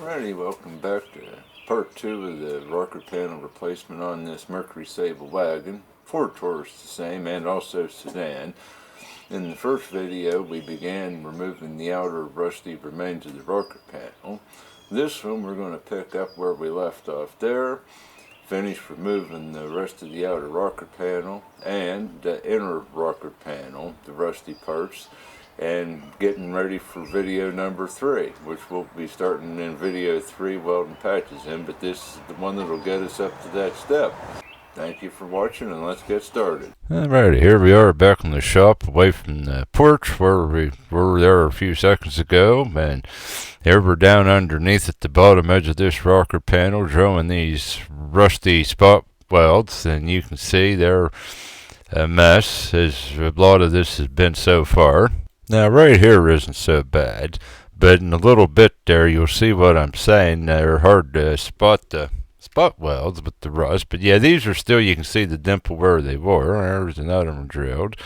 Alrighty, welcome back to part 2 of the rocker panel replacement on this Mercury Sable wagon. Ford Taurus the same, and also sedan. In the first video we began removing the outer rusty remains of the rocker panel. This one we're going to pick up where we left off there, finish removing the rest of the outer rocker panel and the inner rocker panel, the rusty parts, and getting ready for video number 3, which we'll be starting in video 3 welding patches in, but this is the one that'll get us up to that step. Thank you for watching, and let's get started. Alrighty, here we are back in the shop away from the porch where we were there a few seconds ago, and here we're down underneath at the bottom edge of this rocker panel drilling these rusty spot welds, and you can see they're a mess as a lot of this has been so far. Now right here isn't so bad, but in a little bit there you'll see what I'm saying. They're hard to spot the spot welds with the rust, but yeah, these are still, you can see the dimple where they were. There's another one drilled.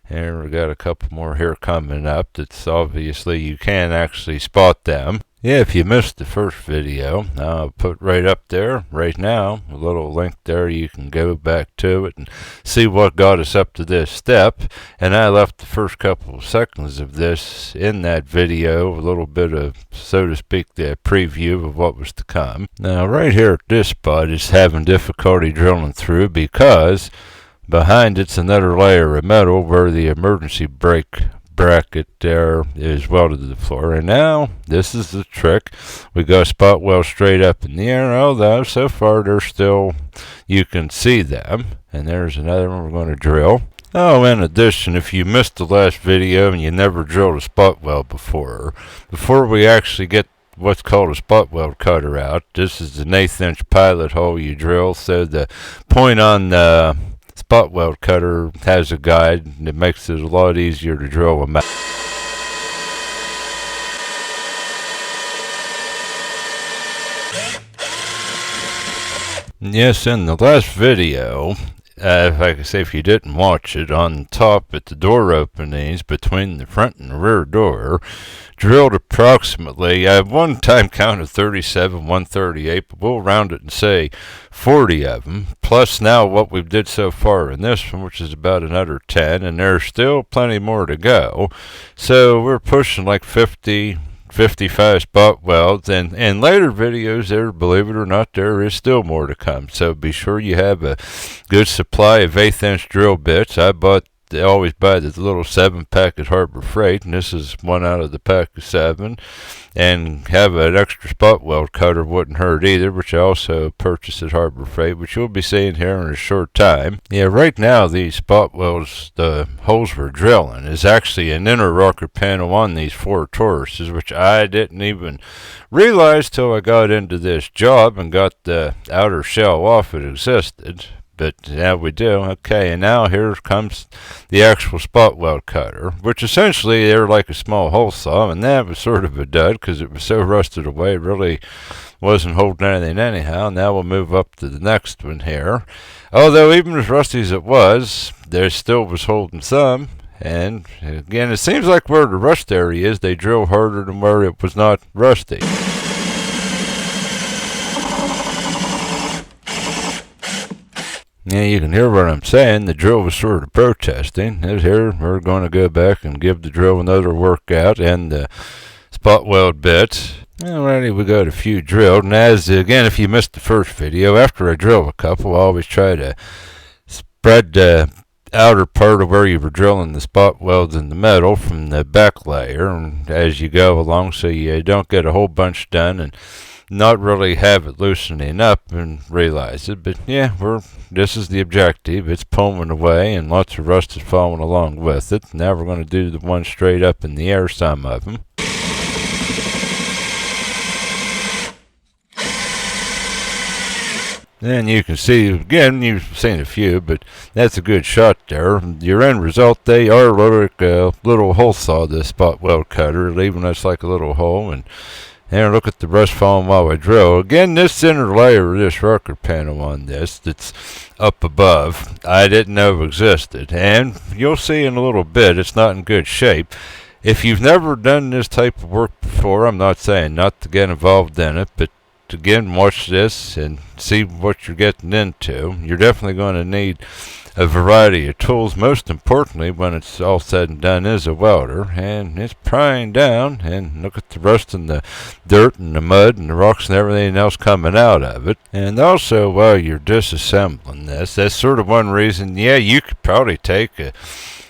Here we got a couple more here coming up. That's obviously you can actually spot them. Yeah, if you missed the first video, I'll put right up there right now a little link there. You can go back to it and see what got us up to this step. And I left the first couple of seconds of this in that video, a little bit of, so to speak, the preview of what was to come. Now right here at this spot is having difficulty drilling through because behind it's another layer of metal where the emergency brake bracket there is welded to the floor. And now this is the trick. We got a spot weld straight up in the air, although so far they're still, you can see them. And there's another one we're going to drill. Oh, in addition, if you missed the last video and you never drilled a spot weld before we actually get what's called a spot weld cutter out, this is an 1/8 inch pilot hole you drill. So the point on the spot weld cutter has a guide, and it makes it a lot easier to drill a mouth. Yes, in the last video, if I could say, if you didn't watch it, on top at the door openings between the front and the rear door, drilled approximately, I have one time count of 37, 138, but we'll round it and say 40 of them, plus now what we've did so far in this one, which is about another 10, and there's still plenty more to go. So we're pushing like 50, 55 spot welds, and in later videos there, believe it or not, there is still more to come. So be sure you have a good supply of 1/8 inch drill bits. They always buy the little 7-pack at Harbor Freight, and this is one out of the pack of 7. And have an extra spot weld cutter wouldn't hurt either, which I also purchased at Harbor Freight, which you'll be seeing here in a short time. Yeah, right now these spot welds, the holes we're drilling, is actually an inner rocker panel on these Ford Tauruses, which I didn't even realize till I got into this job and got the outer shell off it existed. But now we do. Okay, and now here comes the actual spot weld cutter, which essentially they're like a small hole saw, and that was sort of a dud because it was so rusted away, it really wasn't holding anything anyhow. Now we'll move up to the next one here. Although even as rusty as it was, there still was holding some. And again, it seems like where the rust area is, they drill harder than where it was not rusty. Yeah, you can hear what I'm saying. The drill was sort of protesting. Here, we're going to go back and give the drill another workout and the spot weld bits. Alrighty, we got a few drilled. And as, again, if you missed the first video, after I drill a couple, I always try to spread the outer part of where you were drilling the spot welds in the metal from the back layer, and as you go along, so you don't get a whole bunch done and not really have it loosening up and realize it. But yeah, this is the objective. It's pulling away and lots of rust is falling along with it. Now we're going to do the one straight up in the air, some of them. And you can see, again, you've seen a few, but that's a good shot there. Your end result, they are like a little hole saw, this spot weld cutter, leaving us like a little hole. And look at the rust falling while I drill. Again, this inner layer of this rocker panel on this that's up above, I didn't know existed. And you'll see in a little bit, it's not in good shape. If you've never done this type of work before, I'm not saying not to get involved in it, but again, watch this and see what you're getting into. You're definitely going to need a variety of tools. Most importantly, when it's all said and done, is a welder, and it's prying down, and look at the rust and the dirt and the mud and the rocks and everything else coming out of it. And also, while you're disassembling this, that's sort of one reason, yeah, you could probably take a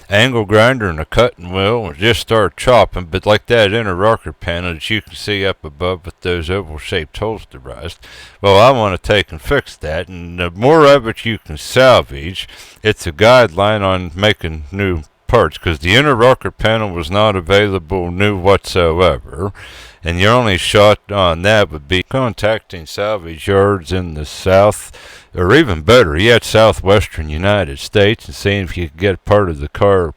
angle grinder and a cutting wheel and just start chopping, but like that inner rocker panel that you can see up above with those oval shaped holes to rust, well, I want to take and fix that, and the more of it you can salvage, it's a guideline on making new parts, because the inner rocker panel was not available new whatsoever, and your only shot on that would be contacting salvage yards in the south, or even better yet, southwestern United States, and seeing if you could get part of the car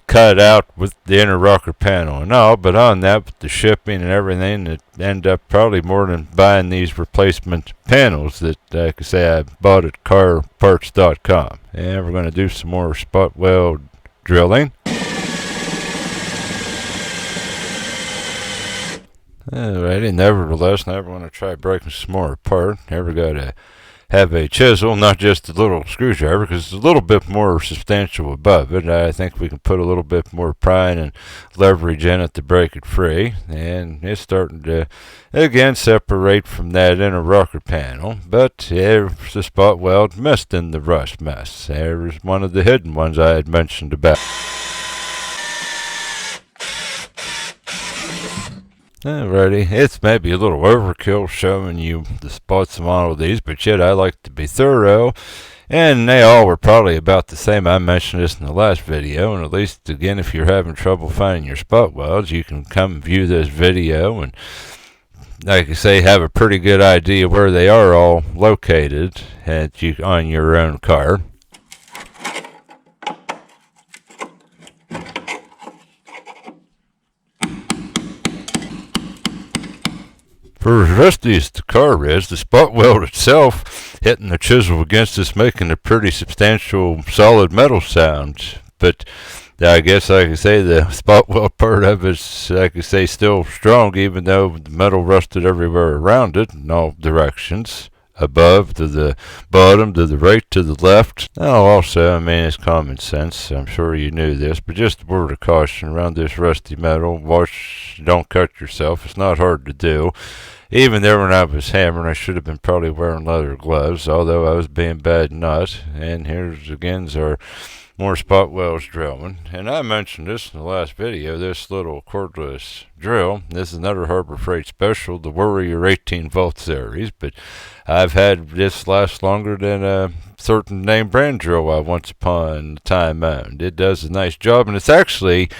cut out with the inner rocker panel and all. But on that, with the shipping and everything, it end up probably more than buying these replacement panels that, like I say, I bought at carparts.com. And we're going to do some more spot weld drilling. Alrighty, nevertheless, never want to try breaking some more apart. Never got to have a chisel, not just a little screwdriver, because it's a little bit more substantial above it. I think we can put a little bit more prying and leverage in it to break it free. And it's starting to, again, separate from that inner rocker panel. But there's the spot weld missed in the rust mess. There's one of the hidden ones I had mentioned about. Alrighty, it's maybe a little overkill showing you the spots on all of these, but yet I like to be thorough, and they all were probably about the same. I mentioned this in the last video, and at least, again, if you're having trouble finding your spot welds, you can come view this video and, like I say, have a pretty good idea where they are all located on your own car. For as rusty as the car is, the spot weld itself, hitting the chisel against it's making a pretty substantial solid metal sound. But I guess, like I say, the spot weld part of it's, like I say, still strong, even though the metal rusted everywhere around it in all directions. Above, to the bottom, to the right, to the left. Now, also, I mean, it's common sense. I'm sure you knew this, but just a word of caution around this rusty metal. Watch, don't cut yourself. It's not hard to do. Even there when I was hammering, I should have been probably wearing leather gloves, although I was being bad nut. And here's again our more spot welds drilling. And I mentioned this in the last video, this little cordless drill. This is another Harbor Freight special, the Warrior 18 volt series, but I've had this last longer than a certain name brand drill I once upon a time owned. It does a nice job, and it's actually,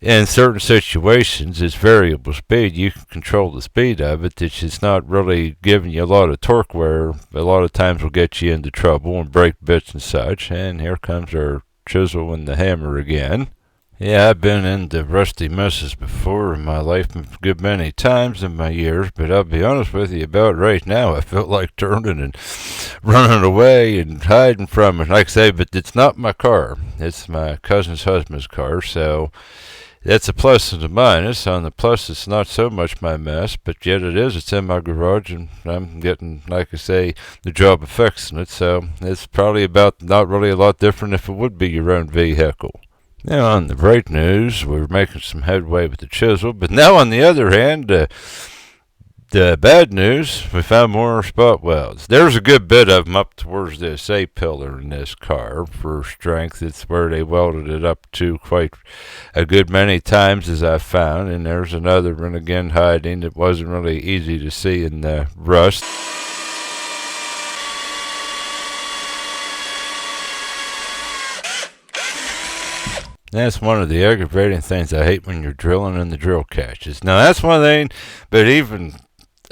in certain situations, it's variable speed. You can control the speed of it. It's not really giving you a lot of torque, where a lot of times will get you into trouble and break bits and such. And here comes our chisel and the hammer again. Yeah, I've been into rusty messes before in my life a good many times in my years, but I'll be honest with you, about right now I feel like turning and running away and hiding from it. Like I say, but it's not my car. It's my cousin's husband's car, so that's a plus and a minus. On the plus, it's not so much my mess, but yet it is. It's in my garage, and I'm getting, like I say, the job of fixing it, so it's probably about not really a lot different if it would be your own vehicle. Now, on the great news, we're making some headway with the chisel, but now on the other hand, the bad news, we found more spot welds. There's a good bit of them up towards this A-pillar in this car for strength. It's where they welded it up to quite a good many times, as I found, and there's another one again hiding that wasn't really easy to see in the rust. That's one of the aggravating things I hate when you're drilling and the drill catches. Now, that's one thing, but even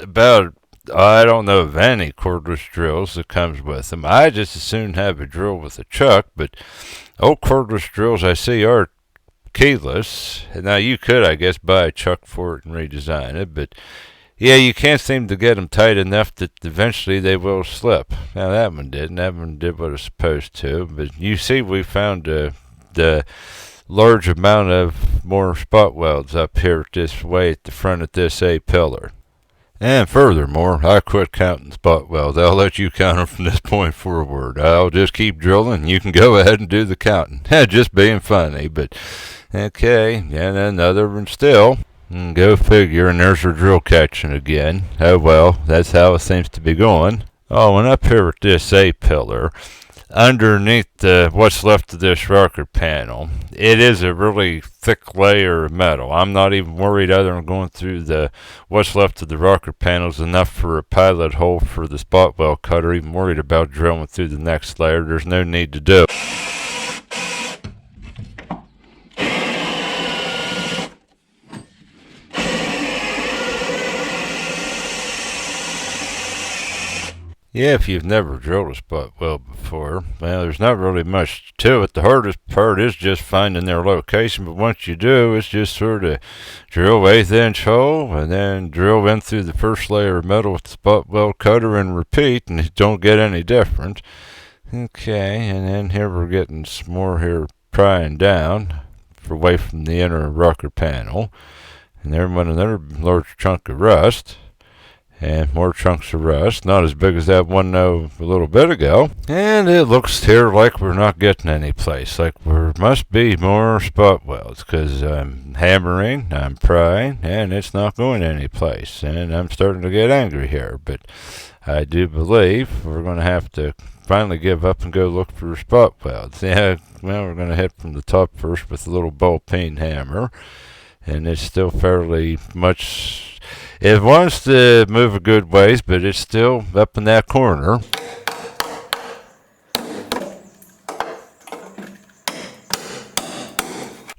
about, I don't know of any cordless drills that comes with them. I just as soon have a drill with a chuck, but old cordless drills I see are keyless. Now, you could, I guess, buy a chuck for it and redesign it, but yeah, you can't seem to get them tight enough that eventually they will slip. Now, that one didn't. That one did what it was supposed to, but you see we found the large amount of more spot welds up here this way at the front of this A-pillar. And furthermore, I quit counting spot welds. I'll let you count them from this point forward. I'll just keep drilling. You can go ahead and do the counting. Just being funny, but okay. And another one still. Go figure, and there's her drill catching again. Oh well, that's how it seems to be going. Oh, and up here at this A-pillar, underneath what's left of this rocker panel, it is a really thick layer of metal. I'm not even worried other than going through the what's left of the rocker panels enough for a pilot hole for the spot weld cutter. Even worried about drilling through the next layer. There's no need to do it. Yeah, if you've never drilled a spot weld before, well, there's not really much to it. The hardest part is just finding their location, but once you do, it's just sort of drill 1/8 inch hole and then drill in through the first layer of metal with the spot weld cutter and repeat, and it don't get any different. Okay, and then here we're getting some more here prying down away from the inner rocker panel, and there went another large chunk of rust. And more chunks of rust, not as big as that one a little bit ago. And it looks here like we're not getting any place, like there must be more spot welds, because I'm hammering, I'm prying, and it's not going any place. And I'm starting to get angry here, but I do believe we're going to have to finally give up and go look for spot welds. Yeah, well, we're going to hit from the top first with a little ball peen hammer, and it's still fairly much. It wants to move a good ways, but it's still up in that corner.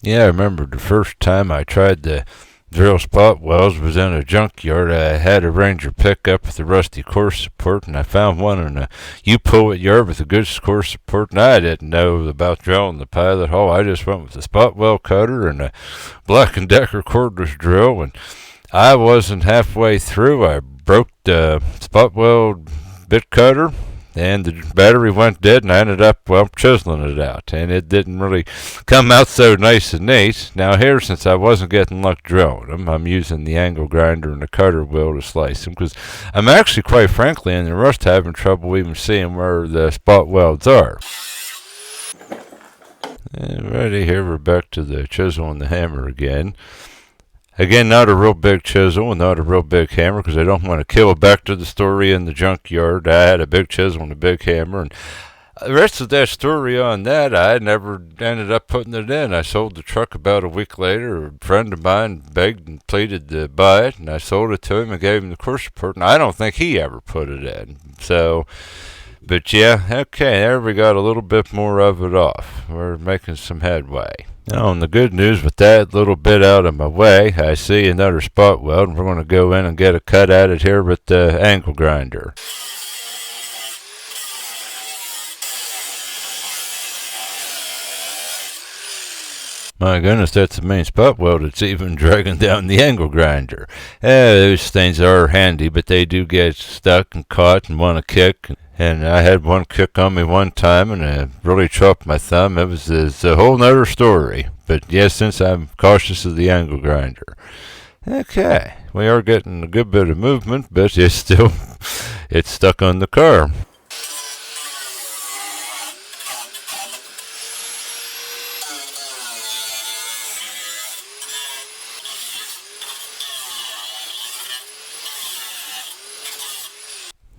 Yeah, I remember the first time I tried to drill spot welds was in a junkyard. I had a Ranger pickup with a rusty core support, and I found one in a U-pull yard with a good core support, and I didn't know about drilling the pilot hole. I just went with a spot weld cutter and a Black & Decker cordless drill, and I wasn't halfway through. I broke the spot weld bit cutter, and the battery went dead, and I ended up, well, chiseling it out. And it didn't really come out so nice and neat. Now here, since I wasn't getting luck drilling them, I'm using the angle grinder and the cutter wheel to slice them, because I'm actually, quite frankly, in the rust having trouble even seeing where the spot welds are. And righty, here we're back to the chisel and the hammer again. Again, not a real big chisel and not a real big hammer, because I don't want to kill. Back to the story in the junkyard. I had a big chisel and a big hammer, and the rest of that story on that, I never ended up putting it in. I sold the truck about a week later. A friend of mine begged and pleaded to buy it, and I sold it to him and gave him the core support, and I don't think he ever put it in. So, but yeah, okay, there we got a little bit more of it off. We're making some headway. Now, and the good news with that little bit out of my way, I see another spot weld, and we're going to go in and get a cut at it here with the angle grinder. My goodness, that's the main spot weld. It's even dragging down the angle grinder. Those things are handy, but they do get stuck and caught and want to kick. And I had one kick on me one time, and it really chopped my thumb. It's a whole nother story. But yes, since I'm cautious of the angle grinder. Okay, we are getting a good bit of movement, but it's stuck on the car.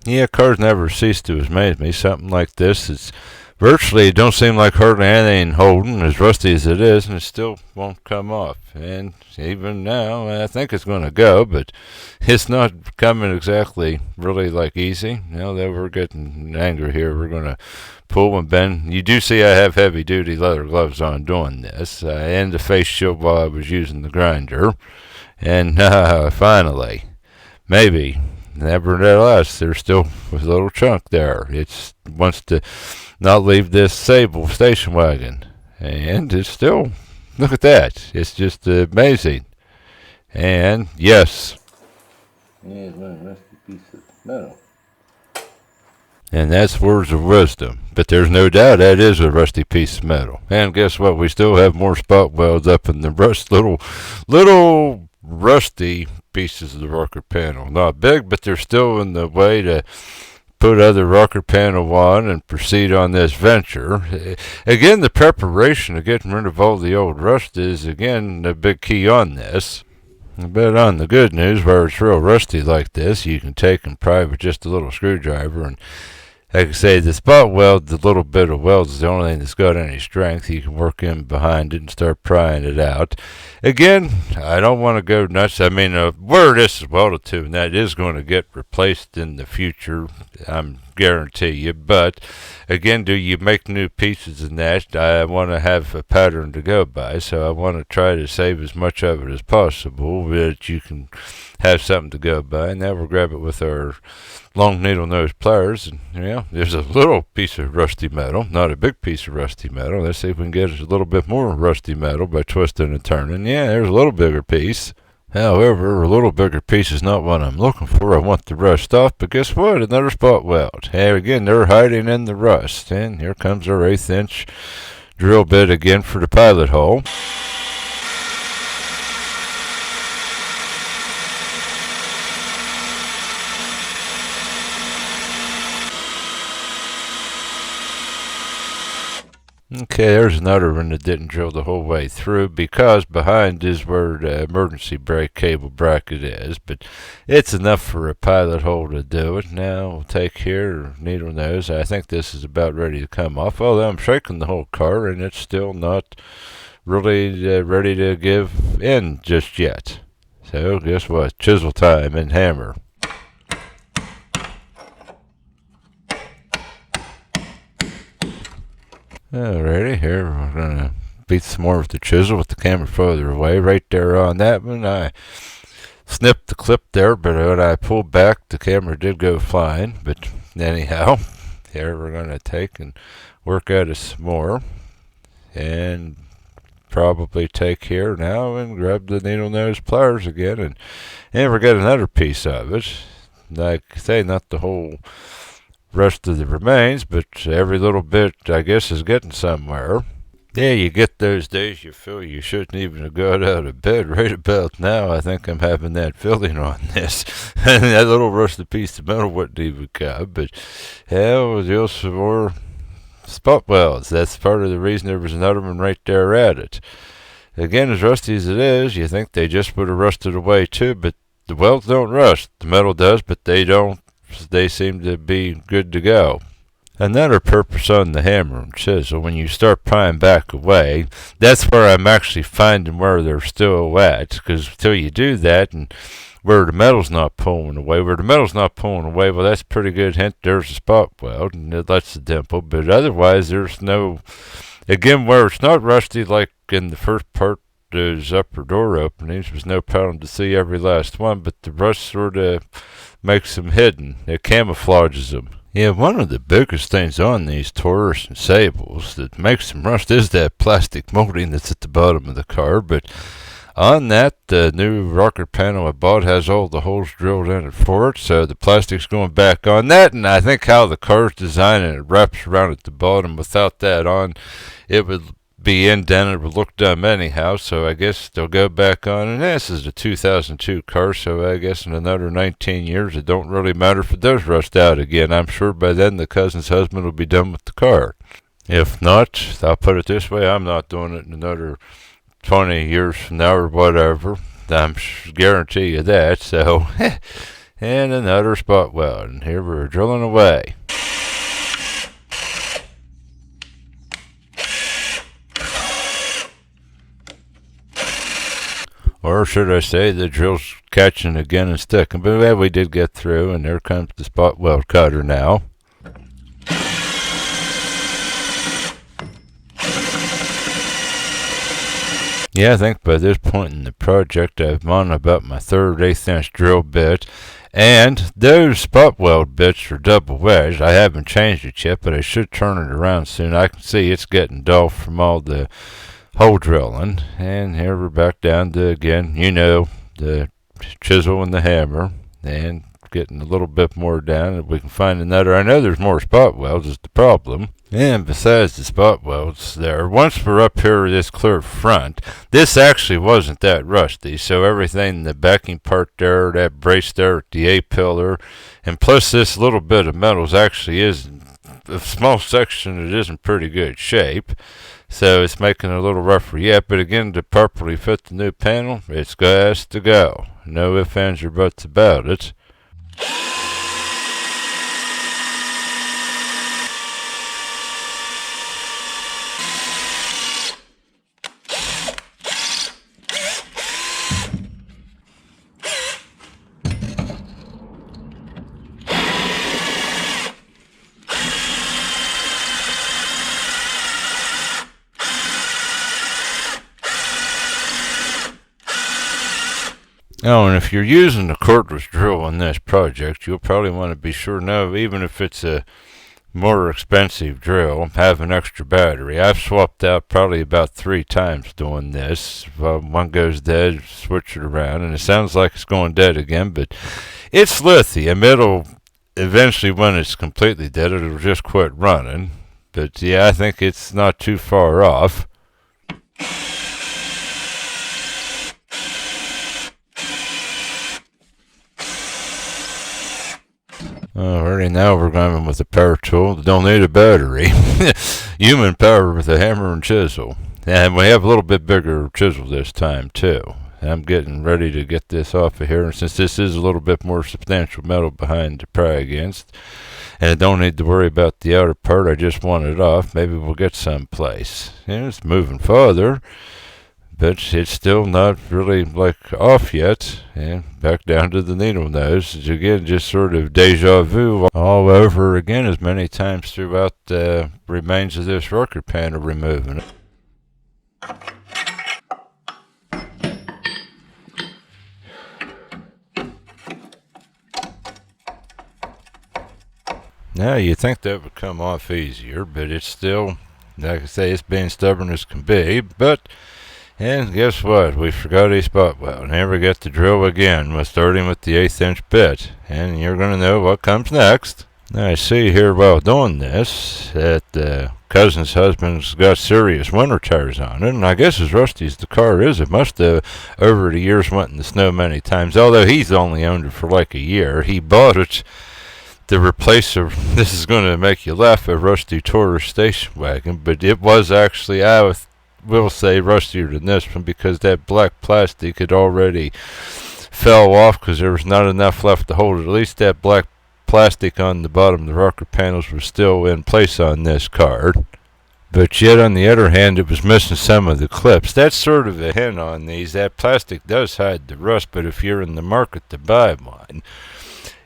Yeah, cars never cease to amaze me. Something like this, it don't seem like hardly anything holding, as rusty as it is, and it still won't come off. And even now, I think it's going to go, but it's not coming exactly really like easy. Now that we're getting angry here, we're going to pull and bend. You do see I have heavy duty leather gloves on doing this, and the face shield while I was using the grinder. And finally, maybe, nevertheless, there's still a little chunk there. It wants to not leave this Sable station wagon. And it's still, look at that. It's just amazing. And yes. Yeah, it's a rusty piece of metal. And that's words of wisdom. But there's no doubt that is a rusty piece of metal. And guess what? We still have more spot welds up in the little rusty pieces of the rocker panel. Not big, but they're still in the way to put other rocker panel on and proceed on this venture. Again, the preparation of getting rid of all the old rust is, again, the big key on this. But on the good news, where it's real rusty like this, you can take and pry with just a little screwdriver. And like I say, the spot weld, the little bit of weld is the only thing that's got any strength. You can work in behind it and start prying it out. Again, I don't want to go nuts. I mean, where this is welded to, and that is going to get replaced in the future, I'm guarantee you. But again, do you make new pieces in that? I want to have a pattern to go by, so I want to try to save as much of it as possible, that you can have something to go by. And now we'll grab it with our long needle nose pliers, and there's a little piece of rusty metal, not a big piece of rusty metal. Let's see if we can get a little bit more rusty metal by twisting and turning. Yeah, there's a little bigger piece. However, a little bigger piece is not what I'm looking for. I want the rust off, but guess what? Another spot weld. And again, they're hiding in the rust. And here comes our 1/8 inch drill bit again for the pilot hole. Okay, there's another one that didn't drill the whole way through, because behind is where the emergency brake cable bracket is, but it's enough for a pilot hole to do it. Now we'll take here, needle nose. I think this is about ready to come off, although I'm shaking the whole car and it's still not really ready to give in just yet. So guess what? Chisel time and hammer. Alrighty, here we're gonna beat some more with the chisel with the camera further away. Right there on that one, I snipped the clip there, but when I pulled back, the camera did go flying. But anyhow, here we're gonna take and work at it some more, and probably take here now and grab the needle nose pliers again, and we'll get another piece of it. Like I say, not the whole rest of the remains, but every little bit, I guess, is getting somewhere. Yeah, you get those days you feel you shouldn't even have got out of bed. Right about now, I think I'm having that feeling on this. And that little rusted piece of metal wouldn't even come. But hell, we'll do some more spot welds. That's part of the reason there was another one right there at it. Again, as rusty as it is, you think they just would have rusted away too, but the welds don't rust. The metal does, but they don't. They seem to be good to go. Another purpose on the hammer and chisel, when you start prying back away, that's where I'm actually finding where they're still at, because until you do that, and where the metal's not pulling away, well, that's a pretty good hint there's a spot weld, and that's the dimple. But otherwise, there's no, again, where it's not rusty like in the first part, those upper door openings, there's no problem to see every last one, but the rust sort of makes them hidden. It camouflages them. Yeah, one of the biggest things on these Taurus and Sables that makes them rust is that plastic molding that's at the bottom of the car. But on that, the new rocker panel I bought has all the holes drilled in it for it, so the plastic's going back on that. And I think how the car's designed and it wraps around at the bottom, without that on, it would be indented, would look dumb anyhow, so I guess they'll go back on. And this is a 2002 car, so I guess in another 19 years it don't really matter if it does rust out again. I'm sure by then the cousin's husband will be done with the car. If not, I'll put it this way, I'm not doing it in another 20 years from now or whatever. I'm guarantee you that. So and another spot weld, and here we're drilling away. Or should I say, the drill's catching again and sticking. But well, we did get through, and there comes the spot weld cutter now. Yeah, I think by this point in the project, I'm on about my third 1/8 inch drill bit. And those spot weld bits are double wedged. I haven't changed it yet, but I should turn it around soon. I can see it's getting dull from all the hole drilling. And here we're back down to, again, the chisel and the hammer, and getting a little bit more down, and we can find another. I know there's more spot welds is the problem. And besides the spot welds there, once we're up here with this clear front, this actually wasn't that rusty. So everything, the backing part there, that brace there at the A-pillar, and plus this little bit of metals actually is a small section that is in pretty good shape. So it's making it a little rougher yet, but again, to properly fit the new panel, it's got to go. No ifs, ands, or buts about it. Oh, and if you're using the cordless drill on this project, you'll probably want to be sure no, even if it's a more expensive drill, have an extra battery. I've swapped out probably about 3 times doing this. One goes dead, switch it around, and it sounds like it's going dead again, but it's lithium. It'll eventually, when it's completely dead, it'll just quit running. But yeah, I think it's not too far off. Alrighty, now we're going with a power tool that don't need a battery. Human power with a hammer and chisel. And we have a little bit bigger chisel this time too. I'm getting ready to get this off of here, and since this is a little bit more substantial metal behind to pry against, and I don't need to worry about the outer part, I just want it off. Maybe we'll get someplace. And it's moving farther, but it's still not really like off yet. And back down to the needle nose. Again, just sort of deja vu all over again as many times throughout the remains of this rocker panel removing it. Now you think that would come off easier, but it's still, like I say, it's being stubborn as can be. But and guess what? We forgot a spot weld. And here we get the drill again. We're starting with the 1/8 inch bit. And you're going to know what comes next. Now I see here while doing this that the cousin's husband's got serious winter tires on it. And I guess as rusty as the car is, it must have over the years went in the snow many times. Although he's only owned it for like a year. He bought it to replace a, this is going to make you laugh, a rusty Taurus station wagon. But it was actually, will say, rustier than this one because that black plastic had already fell off because there was not enough left to hold it. At least that black plastic on the bottom of the rocker panels was still in place on this car. But yet on the other hand, it was missing some of the clips. That's sort of a hint on these. That plastic does hide the rust, but if you're in the market to buy one,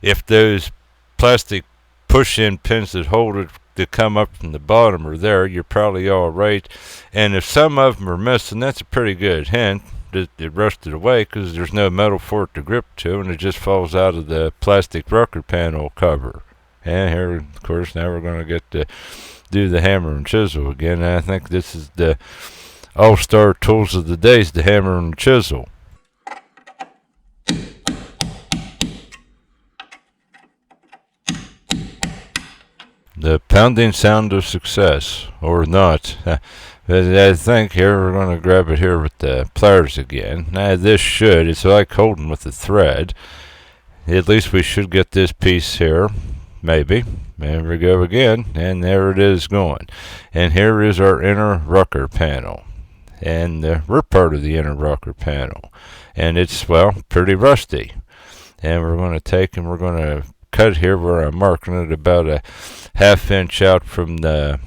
if those plastic push-in pins that hold it to come up from the bottom are there, you're probably all right. And if some of them are missing, that's a pretty good hint that it rusted away because there's no metal for it to grip to, and it just falls out of the plastic rocker panel cover. And here, of course, now we're going to get to do the hammer and chisel again. And I think this is the all-star tools of the day, is the hammer and chisel. The pounding sound of success, or not. But I think here we're going to grab it here with the pliers again. Now this should, it's like holding with the thread. At least we should get this piece here, maybe. There we go again, and there it is going. And here is our inner rocker panel. And the rear part of the inner rocker panel. And it's, well, pretty rusty. And we're going to take and we're going to cut here where I'm marking it about a 1/2 inch out from the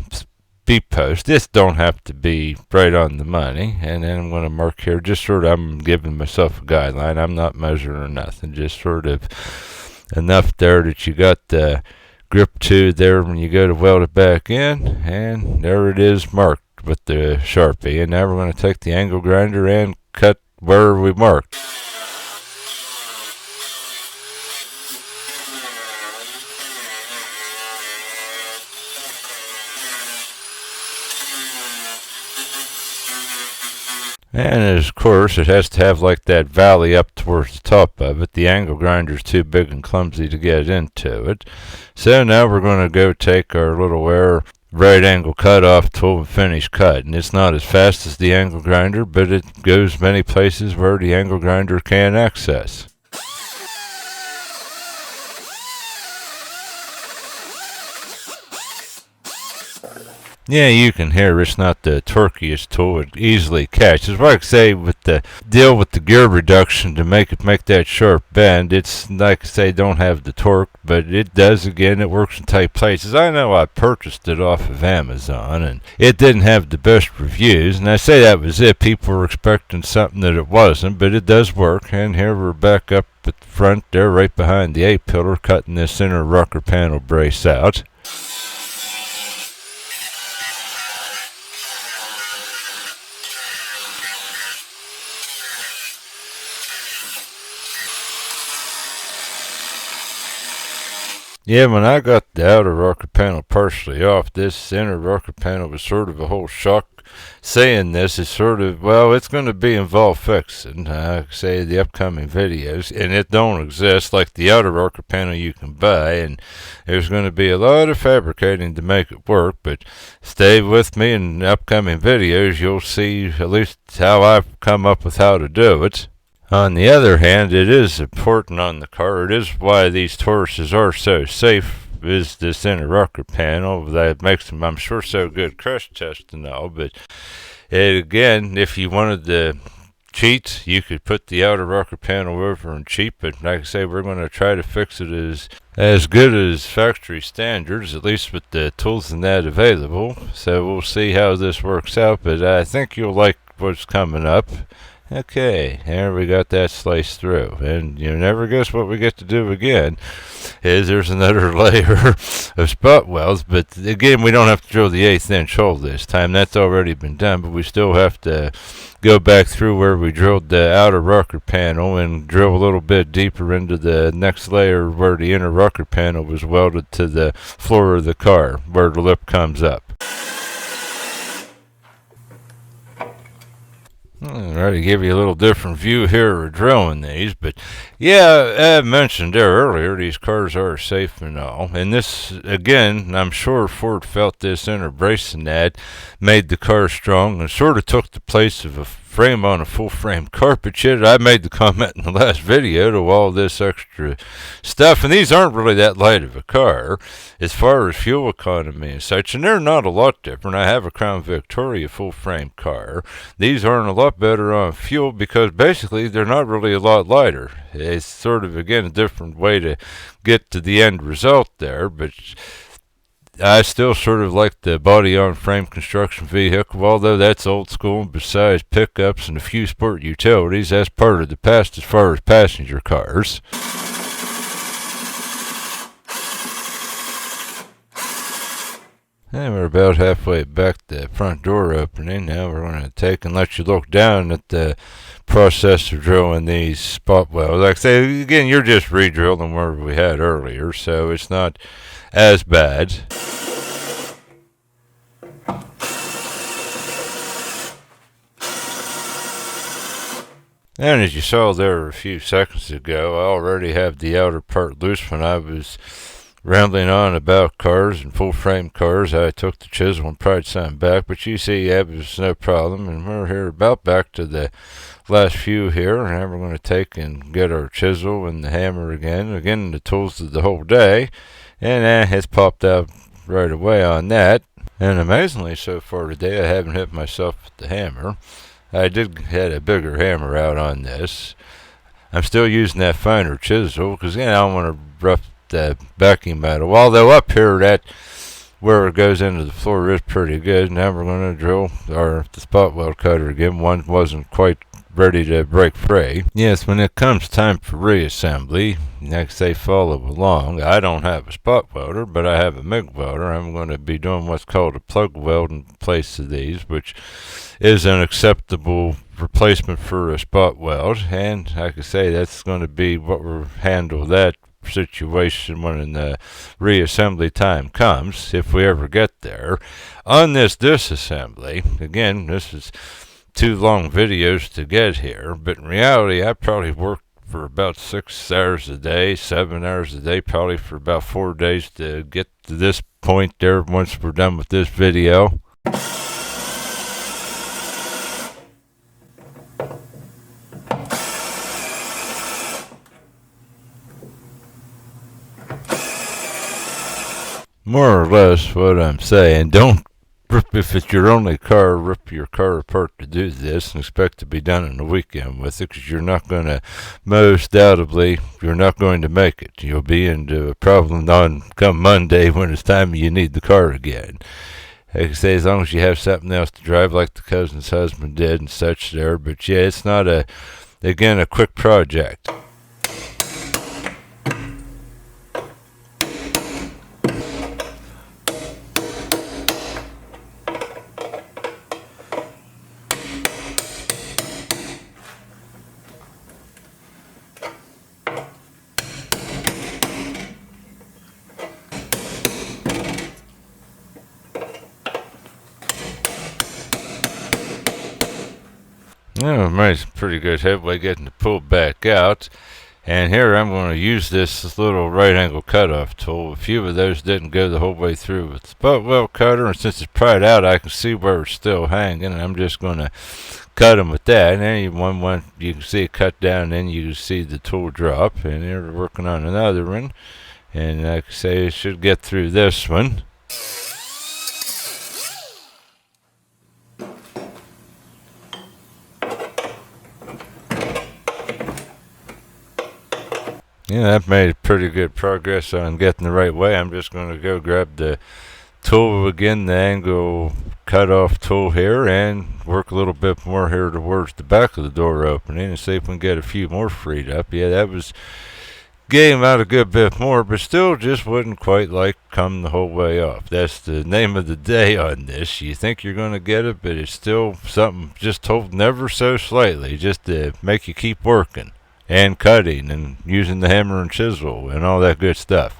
beep post. This don't have to be right on the money. And then I'm going to mark here, just sort of, I'm giving myself a guideline. I'm not measuring nothing, just sort of enough there that you got the grip to there when you go to weld it back in. And there it is marked with the Sharpie. And now we're going to take the angle grinder and cut where we marked. And of course, it has to have like that valley up towards the top of it. The angle grinder's too big and clumsy to get into it. So now we're going to go take our little right angle cutoff tool and finish cut. And it's not as fast as the angle grinder, but it goes many places where the angle grinder can't access. Yeah, you can hear it's not the torqueiest tool. It easily catches. Like I say, with the deal with the gear reduction to make that sharp bend, it's like I say, don't have the torque, but it does. Again, it works in tight places. I know I purchased it off of Amazon, and it didn't have the best reviews. And I say that was it. People were expecting something that it wasn't, but it does work. And here we're back up at the front there, right behind the A-pillar, cutting this inner rocker panel brace out. Yeah, when I got the outer rocker panel partially off, this inner rocker panel was sort of a whole shock. Saying this is sort of, well, it's going to be involved fixing, say the upcoming videos, and it don't exist like the outer rocker panel you can buy, and there's going to be a lot of fabricating to make it work, but stay with me in the upcoming videos, you'll see at least how I've come up with how to do it. On the other hand, it is important on the car. It is why these Tauruses are so safe, is this inner rocker panel that makes them, I'm sure, so good crash test and all. But again, if you wanted to cheat, you could put the outer rocker panel over and cheat. But like I say, we're going to try to fix it as good as factory standards, at least with the tools and that available. So we'll see how this works out. But I think you'll like what's coming up. Okay, here we got that sliced through, and you never guess what we get to do again is there's another layer of spot welds, but again, we don't have to drill the 1/8 inch hole this time. That's already been done, but we still have to go back through where we drilled the outer rocker panel and drill a little bit deeper into the next layer where the inner rocker panel was welded to the floor of the car, where the lip comes up. Alright, to give you a little different view here of drilling these, but yeah, I mentioned there earlier, these cars are safe and all, and this, again, I'm sure Ford felt this inner bracing that made the car strong and sort of took the place of a frame on a full frame carpet. Yet I made the comment in the last video to all this extra stuff, and these aren't really that light of a car as far as fuel economy and such, and they're not a lot different. I have a Crown Victoria full frame car. These aren't a lot better on fuel because basically they're not really a lot lighter. It's sort of, again, a different way to get to the end result there, but I still sort of like the body-on-frame construction vehicle, although that's old school. Besides pickups and a few sport utilities, that's part of the past as far as passenger cars. And we're about halfway back the front door opening. Now we're going to take and let you look down at the process of drilling these spot welds. Like I say, again, you're just re-drilling where we had earlier, so it's not as bad. And as you saw there a few seconds ago, I already have the outer part loose. When I was rambling on about cars and full frame cars, I took the chisel and pried some back, but you see, yeah, it was no problem. And we're here about back to the last few here, and now we're going to take and get our chisel and the hammer again the tools of the whole day, and it's popped out right away on that. And amazingly, so far today, I haven't hit myself with the hammer. I did had a bigger hammer out on this. I'm still using that finer chisel because I don't want to rough the backing metal. Although up here, that where it goes into the floor is pretty good. Now we're going to drill the spot weld cutter again. One wasn't quite ready to break free. Yes, when it comes time for reassembly, like I say, follow along. I don't have a spot welder, but I have a MIG welder. I'm going to be doing what's called a plug weld in place of these, which is an acceptable replacement for a spot weld. And like I say, that's going to be what we'll handle that situation when the reassembly time comes, if we ever get there. On this disassembly, again, this is 2 long videos to get here, but in reality I probably worked for about 6 hours a day, 7 hours a day, probably for about 4 days to get to this point there once we're done with this video. More or less what I'm saying, don't rip, if it's your only car, rip your car apart to do this and expect to be done in a weekend with it, because you're not going to, most doubtably, you're not going to make it. You'll be into a problem on come Monday when it's time you need the car again. Like I say, as long as you have something else to drive like the cousin's husband did and such there, but yeah, it's not a quick project. Yeah, made some pretty good headway getting it pulled back out. And here I'm going to use this little right angle cutoff tool. A few of those didn't go the whole way through with the butt weld cutter, and since it's pried out I can see where it's still hanging, and I'm just going to cut them with that. And then one you can see it cut down, and then you can see the tool drop. And here we're working on another one, and like I say, it should get through this one. Yeah, that made pretty good progress on getting the right way. I'm just going to go grab the tool again, the angle cutoff tool here, and work a little bit more here towards the back of the door opening and see if we can get a few more freed up. Yeah, that was getting out a good bit more, but still just wouldn't quite like come the whole way off. That's the name of the day on this. You think you're going to get it, but it's still something just holding ever so slightly just to make you keep working and cutting and using the hammer and chisel and all that good stuff.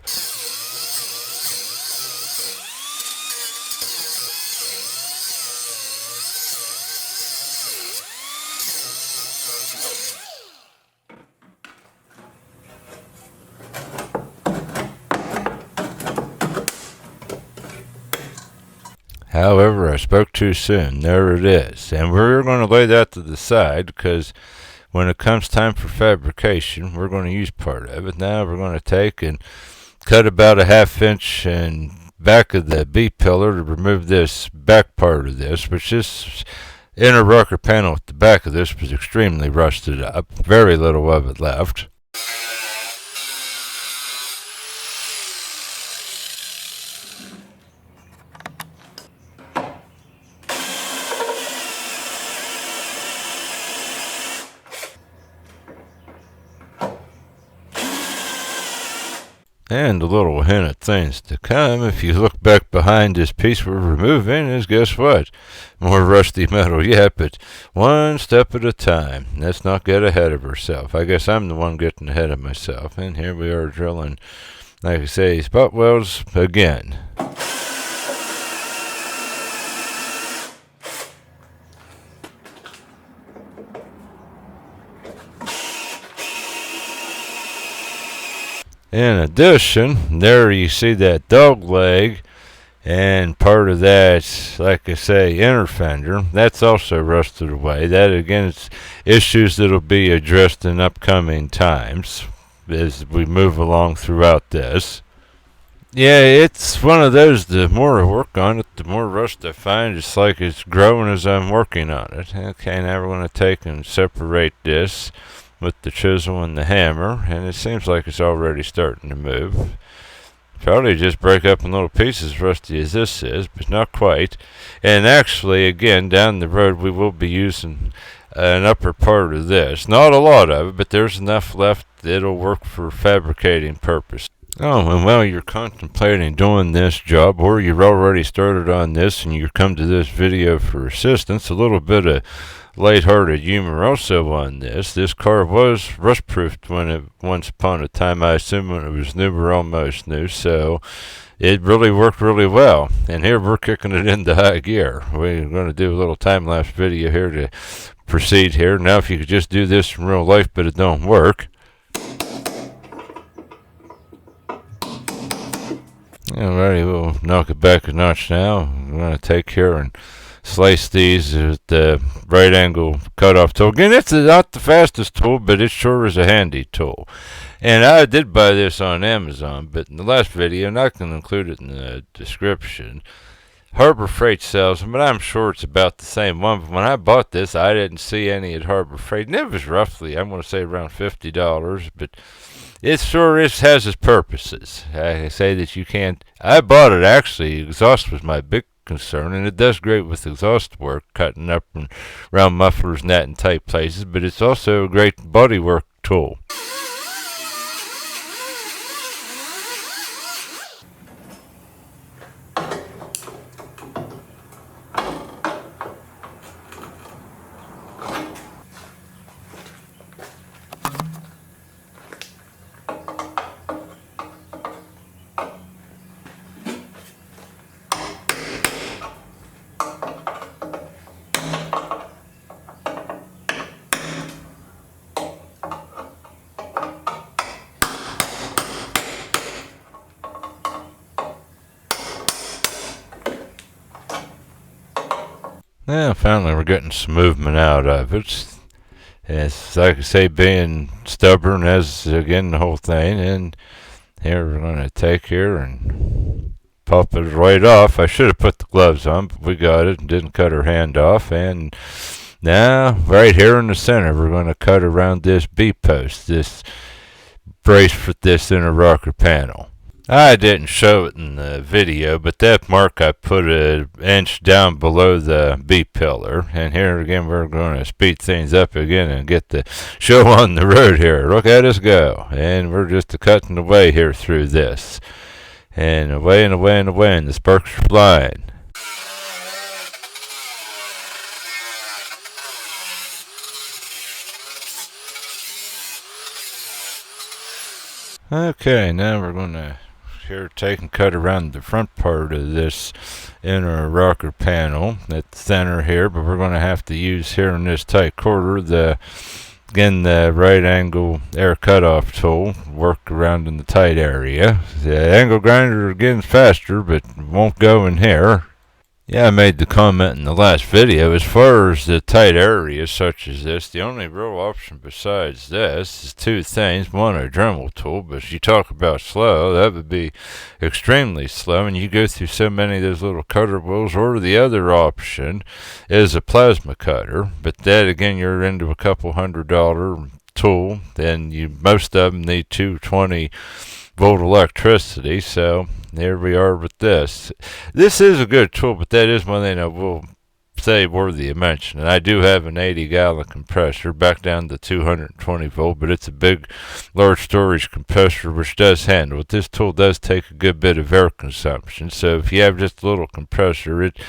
However, I spoke too soon. There it is. And we're going to lay that to the side, because when it comes time for fabrication, we're going to use part of it. Now we're going to take and cut about a 1/2 inch in back of the B-pillar to remove this back part of this, which this inner rocker panel at the back of this was extremely rusted up. Very little of it left. And a little hint of things to come. If you look back behind this piece we're removing, is guess what? More rusty metal yet, but one step at a time. Let's not get ahead of ourselves. I guess I'm the one getting ahead of myself. And here we are drilling, like I say, spot welds again. In addition, there you see that dog leg and part of that, like I say, inner fender. That's also rusted away. That again is issues that'll be addressed in upcoming times as we move along throughout this. Yeah, it's one of those, the more I work on it, the more rust I find. It's like it's growing as I'm working on it. Okay, now we're going to take and separate this with the chisel and the hammer, and it seems like it's already starting to move. Probably just break up in little pieces, rusty as this is, but not quite. And actually, again, down the road we will be using an upper part of this. Not a lot of it, but there's enough left that it'll work for fabricating purpose. Oh, and while you're contemplating doing this job, or you're already started on this and you come to this video for assistance, a little bit of lighthearted humor also on this. This car was rust-proofed once upon a time, I assume when it was new or almost new, so it really worked really well. And here we're kicking it into high gear. We're going to do a little time-lapse video here to proceed here. Now if you could just do this in real life but it don't work. Alrighty, we'll knock it back a notch now. I'm going to take here and slice these with the right angle cutoff tool. Again, it's not the fastest tool, but it sure is a handy tool. And I did buy this on Amazon, but in the last video, not going to include it in the description, Harbor Freight sells them, but I'm sure it's about the same one. But when I bought this, I didn't see any at Harbor Freight, and it was roughly, I'm going to say around $50, but it sure has its purposes. I say that you can't. I bought it actually. Exhaust was my big concern, and it does great with exhaust work, cutting up and around mufflers and that in tight places, but it's also a great body work tool. Yeah, finally we're getting some movement out of it. It's like I say, being stubborn as, again, the whole thing. And here we're going to take here and pop it right off. I should have put the gloves on, but we got it and didn't cut her hand off. And now, right here in the center, we're going to cut around this B-post, this brace for this inner rocker panel. I didn't show it in the video, but that mark I put an inch down below the B-pillar. And here again, we're going to speed things up again and get the show on the road here. Look at us go. And we're just cutting away here through this. And away and away and away, and the sparks are flying. Okay, now we're going to here take and cut around the front part of this inner rocker panel at the center here, but we're going to have to use here in this tight quarter the right angle air cutoff tool, work around in the tight area. The angle grinder again is faster, but won't go in here. Yeah, I made the comment in the last video, as far as the tight areas such as this, the only real option besides this is two things. One, a Dremel tool, but if you talk about slow, that would be extremely slow, and you go through so many of those little cutter wheels. Or the other option is a plasma cutter, but that again, you're into a couple $100 tool, then most of them need 220 volt electricity, so here we are with this. This is a good tool, but that is one thing I will say worthy of mention. And I do have an 80-gallon compressor back down to 220 volt, but it's a big, large storage compressor which does handle it. This tool does take a good bit of air consumption, so if you have just a little compressor, it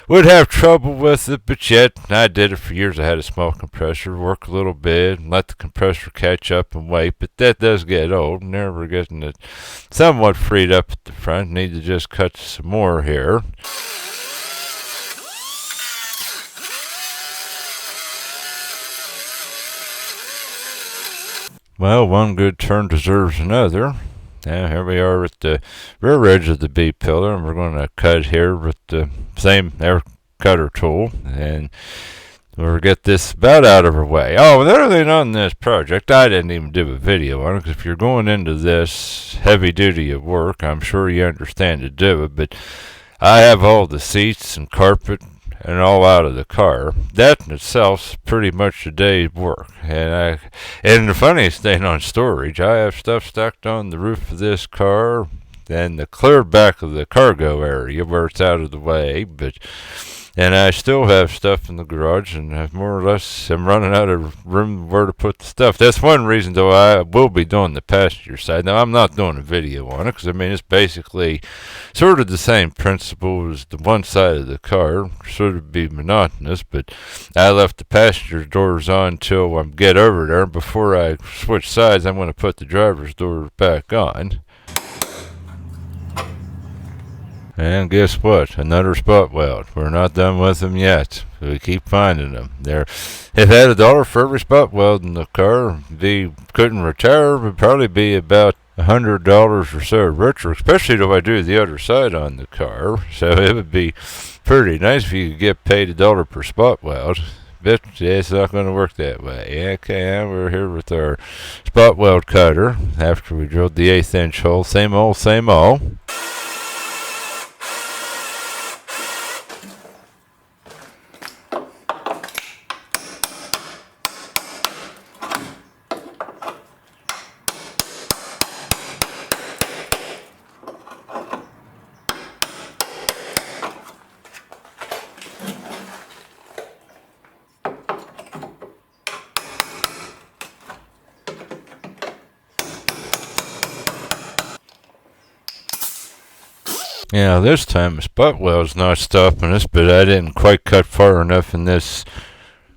would have trouble with it, but yet I did it for years. I had a small compressor, work a little bit, and let the compressor catch up and wait, but that does get old, and there we're getting it somewhat freed up at the front. Need to just cut some more here. Well, one good turn deserves another. Now here we are at the rear edge of the B-pillar, and we're going to cut here with the same air cutter tool, and we'll get this about out of our way. Oh, another thing on this project, I didn't even do a video on it, because if you're going into this heavy duty of work, I'm sure you understand to do it, but I have all the seats and carpet and all out of the car. That in itself is pretty much a day's work. And the funniest thing on storage, I have stuff stacked on the roof of this car and the clear back of the cargo area where it's out of the way, but And I still have stuff in the garage, and I more or less am running out of room where to put the stuff. That's one reason, though, I will be doing the passenger side. Now, I'm not doing a video on it, because, I mean, it's basically sort of the same principle as the one side of the car. Sort of be monotonous, but I left the passenger doors on till I get over there. Before I switch sides, I'm going to put the driver's door back on. And guess what? Another spot weld. We're not done with them yet. We keep finding them. If had $1 for every spot weld in the car, they couldn't retire. It would probably be about $100 or so richer, especially if I do the other side on the car. So it would be pretty nice if you could get paid $1 per spot weld. But yeah, it's not going to work that way. Okay, we're here with our spot weld cutter after we drilled the 1/8 inch hole. Same old, same old. Yeah, this time the spot weld's not stopping us, but I didn't quite cut far enough in this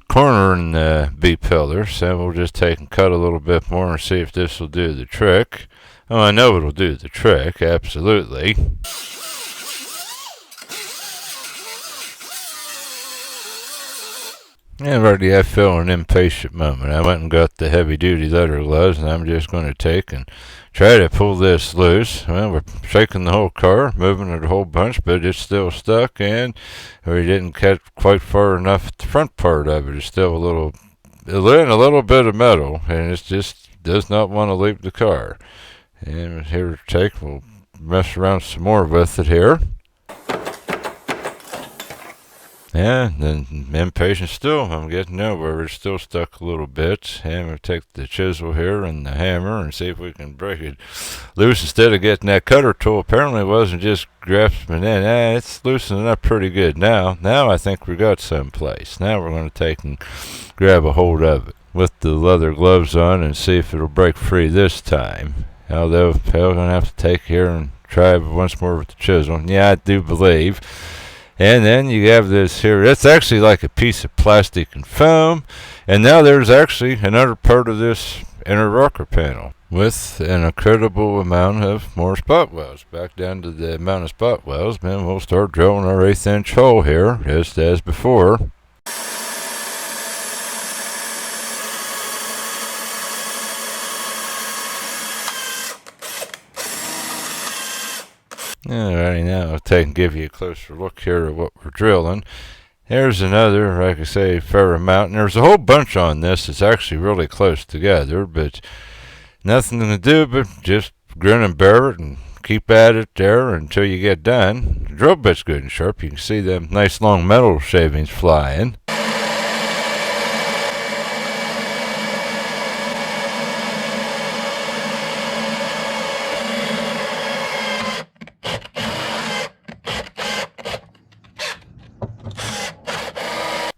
corner in the B-pillar, so we'll just take and cut a little bit more and see if this will do the trick. Oh, I know it'll do the trick, absolutely. And already I feel an impatient moment. I went and got the heavy-duty leather gloves, and I'm just going to take and try to pull this loose. Well, we're shaking the whole car, moving it a whole bunch, but it's still stuck, and we didn't cut quite far enough at the front part of it. It's still a little bit of metal, and it just does not want to leave the car. And here, we'll mess around some more with it here. Yeah, then impatient still. I'm getting nowhere. It's still stuck a little bit. And we'll take the chisel here and the hammer and see if we can break it loose instead of getting that cutter tool. Apparently it wasn't just grasping in. It's loosening up pretty good now. Now I think we got someplace. Now we're going to take and grab a hold of it with the leather gloves on and see if it'll break free this time. Although I'm going to have to take here and try once more with the chisel. Yeah, I do believe. And then you have this here. It's actually like a piece of plastic and foam. And now there's actually another part of this inner rocker panel with an incredible amount of more spot welds. Back down to the amount of spot welds. Then we'll start drilling our 1/8 inch hole here, just as before. Alrighty, now I'll take and give you a closer look here at what we're drilling. There's another, like I say, fair amount. And there's a whole bunch on this. It's actually really close together, but nothing to do but just grin and bear it and keep at it there until you get done. The drill bit's good and sharp. You can see them nice long metal shavings flying.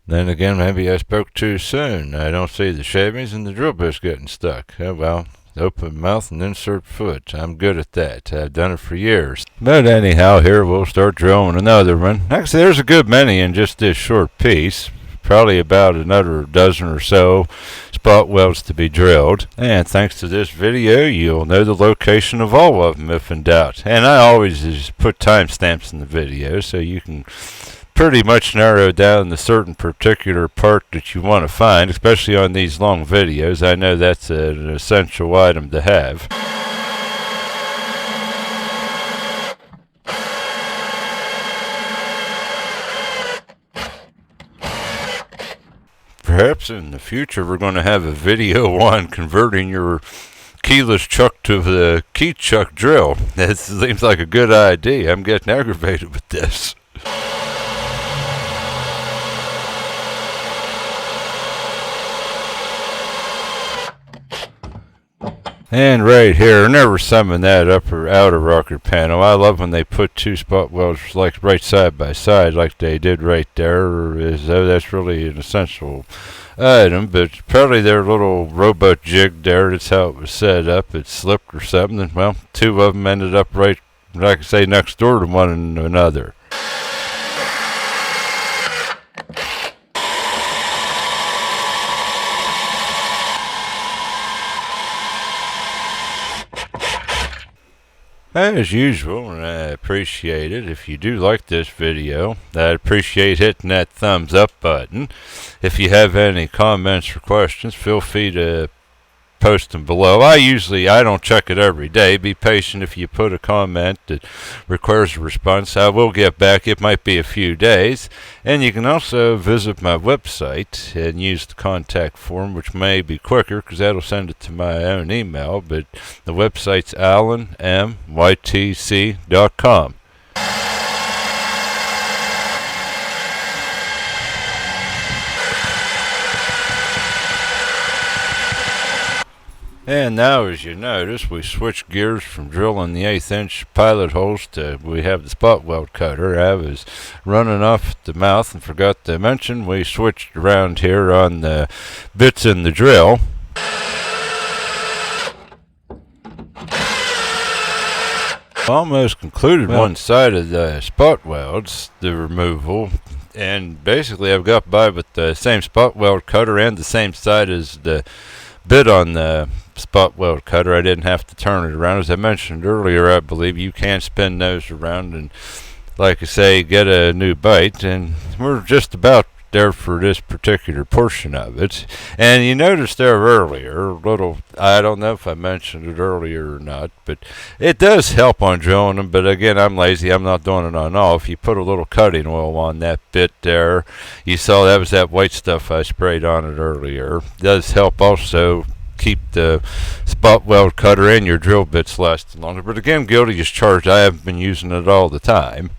Then again, maybe I spoke too soon. I don't see the shavings and the drill bit's getting stuck. Oh well, open mouth and insert foot. I'm good at that. I've done it for years. But anyhow, here we'll start drilling another one. Actually, there's a good many in just this short piece. Probably about another dozen or so spot welds to be drilled. And thanks to this video, you'll know the location of all of them if in doubt. And I always just put timestamps in the video so you can pretty much narrow down the certain particular part that you want to find, especially on these long videos. I know that's an essential item to have. Perhaps in the future we're going to have a video on converting your keyless chuck to the key chuck drill. That seems like a good idea. I'm getting aggravated with this. And right here, never summon that upper outer rocker panel. I love when they put two spot welds like right side by side, like they did right there. As though that's really an essential item, but probably their little robot jig there. That's how it was set up. It slipped or something, and well, two of them ended up right, like I say, next door to one another. As usual, and I appreciate it. If you do like this video, I'd appreciate hitting that thumbs up button. If you have any comments or questions, feel free to post them below. I don't check it every day. Be patient if you put a comment that requires a response. I will get back. It might be a few days. And you can also visit my website and use the contact form, which may be quicker because that'll send it to my own email. But the website's alanmytc.com. And now, as you notice, we switched gears from drilling the 1/8" pilot holes to we have the spot weld cutter. I was running off at the mouth and forgot to mention we switched around here on the bits in the drill. Almost concluded one side of the spot welds, the removal, and basically I've got by with the same spot weld cutter and the same side as the bit on the spot weld cutter. I didn't have to turn it around. As I mentioned earlier, I believe you can spin those around and, like I say, get a new bite, and we're just about there for this particular portion of it. And you noticed there earlier, I don't know if I mentioned it earlier or not, but it does help on drilling them. But again, I'm lazy. I'm not doing it on off. You put a little cutting oil on that bit there. You saw that was that white stuff I sprayed on it earlier. It does help also keep the spot weld cutter and your drill bits lasting longer. But again, guilty as charged. I haven't been using it all the time.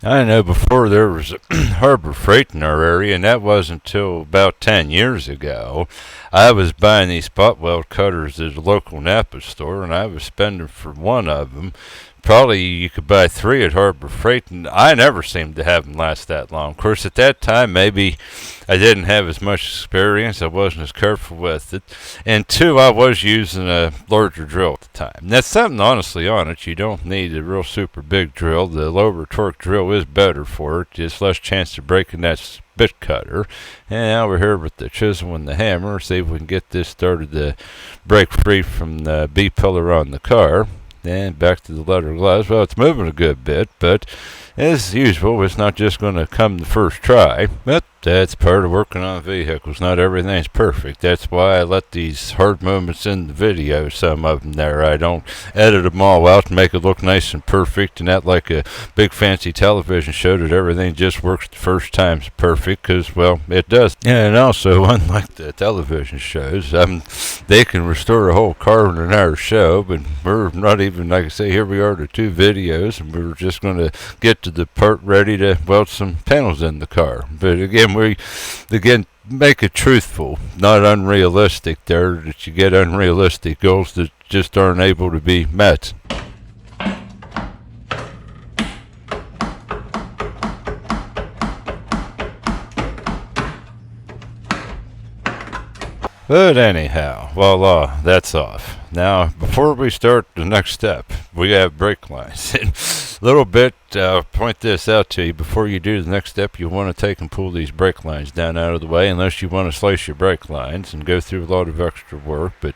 I know before there was Harbor Freight in our area, and that wasn't until about 10 years ago. I was buying these spot weld cutters at a local Napa store, and I was spending for one of them. Probably you could buy 3 at Harbor Freight, and I never seemed to have them last that long. Of course, at that time, maybe I didn't have as much experience. I wasn't as careful with it. And 2, I was using a larger drill at the time. And that's something, honestly, on it. You don't need a real super big drill. The lower torque drill is better for it. Just less chance of breaking that bit cutter. And now we're here with the chisel and the hammer. See if we can get this started to break free from the B-pillar on the car. And back to the letter glass. Well, it's moving a good bit, but as usual, it's not just going to come the first try. But that's part of working on vehicles. Not everything's perfect. That's why I let these hard moments in the video, some of them there. I don't edit them all out and make it look nice and perfect and not like a big fancy television show that everything just works the first time's perfect, because, well, it does. And also, unlike the television shows, they can restore a whole car in an hour show, but we're not even, like I say, here we are to 2 videos, and we're just going to get to the part ready to weld some panels in the car. But again, we make it truthful, not unrealistic there, that you get unrealistic goals that just aren't able to be met. But anyhow, voila, that's off. Now, before we start the next step, we have brake lines. Little bit, point this out to you. Before you do the next step, you want to take and pull these brake lines down out of the way, unless you want to slice your brake lines and go through a lot of extra work. But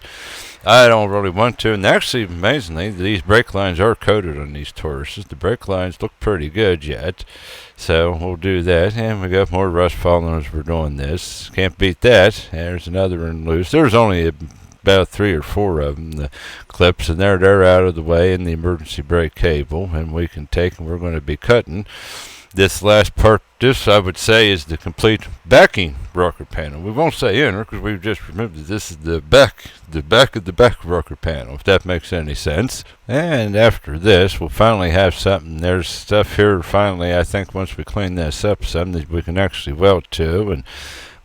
I don't really want to. And actually, amazingly, these brake lines are coated on these Tauruses. The brake lines look pretty good yet. So we'll do that. And we got more rust falling as we're doing this. Can't beat that. There's another one loose. There's only about 3 or 4 of them, the clips, and they're out of the way in the emergency brake cable, and we can take and we're going to be cutting This last part, this I would say is the complete backing rocker panel. We won't say inner because we've just removed it. This is the back of the back rocker panel, if that makes any sense. And after this, we'll finally have something. There's stuff here finally, I think once we clean this up, something that we can actually weld to. And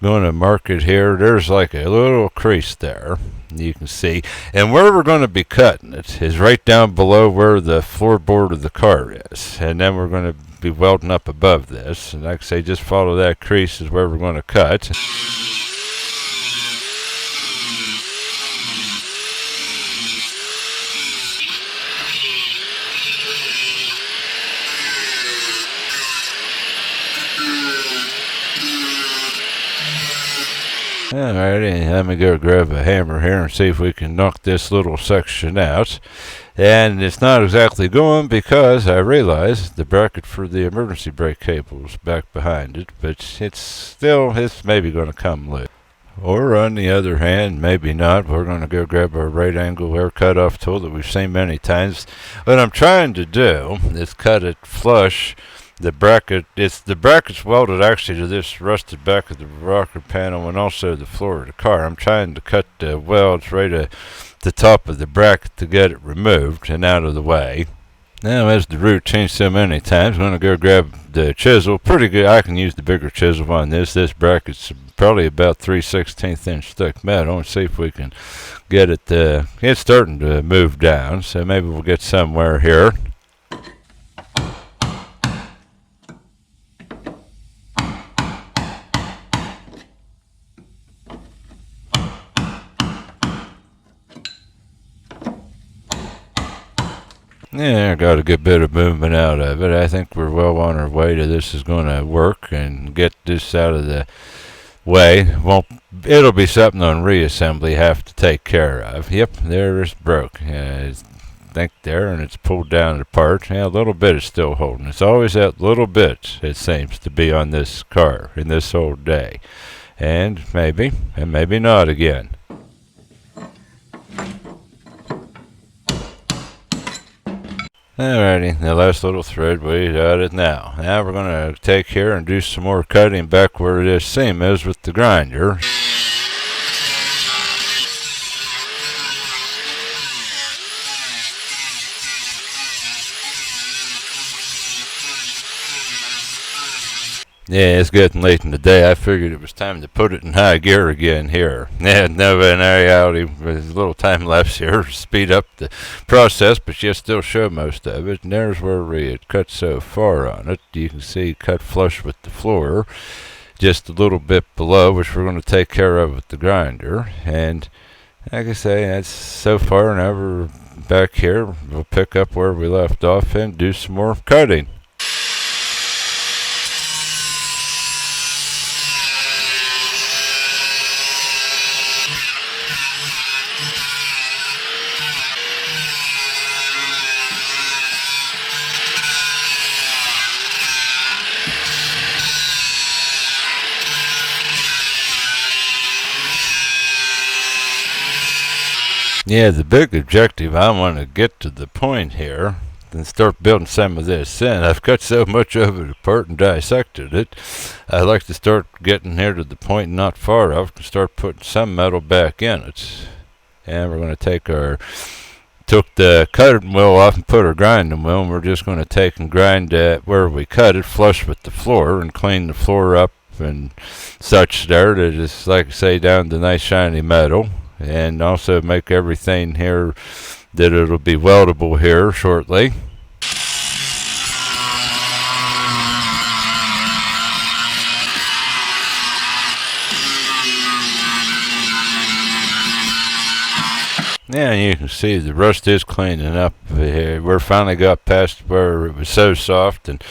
going to mark it here, there's like a little crease there, you can see. And where we're going to be cutting it is right down below where the floorboard of the car is. And then we're going to be welding up above this. And like I say, just follow that crease is where we're going to cut. Alrighty, let me go grab a hammer here and see if we can knock this little section out. And it's not exactly going because I realize the bracket for the emergency brake cable is back behind it, but it's maybe going to come loose. Or on the other hand, maybe not. We're going to go grab our right angle air cutoff tool that we've seen many times. What I'm trying to do is cut it flush. The bracket's welded actually to this rusted back of the rocker panel and also the floor of the car. I'm trying to cut the welds right at the top of the bracket to get it removed and out of the way. Now, as the routine so many times, I'm going to go grab the chisel. Pretty good. I can use the bigger chisel on this. This bracket's probably about 3/16 inch thick metal. And see if we can get it. It's starting to move down, so maybe we'll get somewhere here. Yeah, got a good bit of movement out of it. I think we're well on our way to this is going to work and get this out of the way. It'll be something on reassembly have to take care of. Yep, there it's broke. I think there, and it's pulled down apart. Yeah, a little bit is still holding. It's always that little bit, it seems to be on this car in this whole day. And maybe not again. Alrighty, the last little thread, we got it now. Now we're going to take here and do some more cutting back where this seam is with the grinder. Yeah, it's getting late in the day. I figured it was time to put it in high gear again here. Yeah, no, in reality, there's a little time lapse here. Speed up the process, but you'll still show most of it. And there's where we had cut so far on it. You can see cut flush with the floor, just a little bit below, which we're going to take care of with the grinder. And like I say, that's so far. Now we're back here. We'll pick up where we left off and do some more cutting. Yeah, the big objective, I want to get to the point here and start building some of this in. I've cut so much of it apart and dissected it. I'd like to start getting here to the point not far off and start putting some metal back in it. And we're going to took the cutting wheel off and put our grinding wheel, and we're just going to take and grind where we cut it flush with the floor and clean the floor up and such there to just, like I say, down to nice shiny metal. And also make everything here that it'll be weldable here shortly. Yeah, and you can see the rust is cleaning up here. We're finally got past where it was so soft and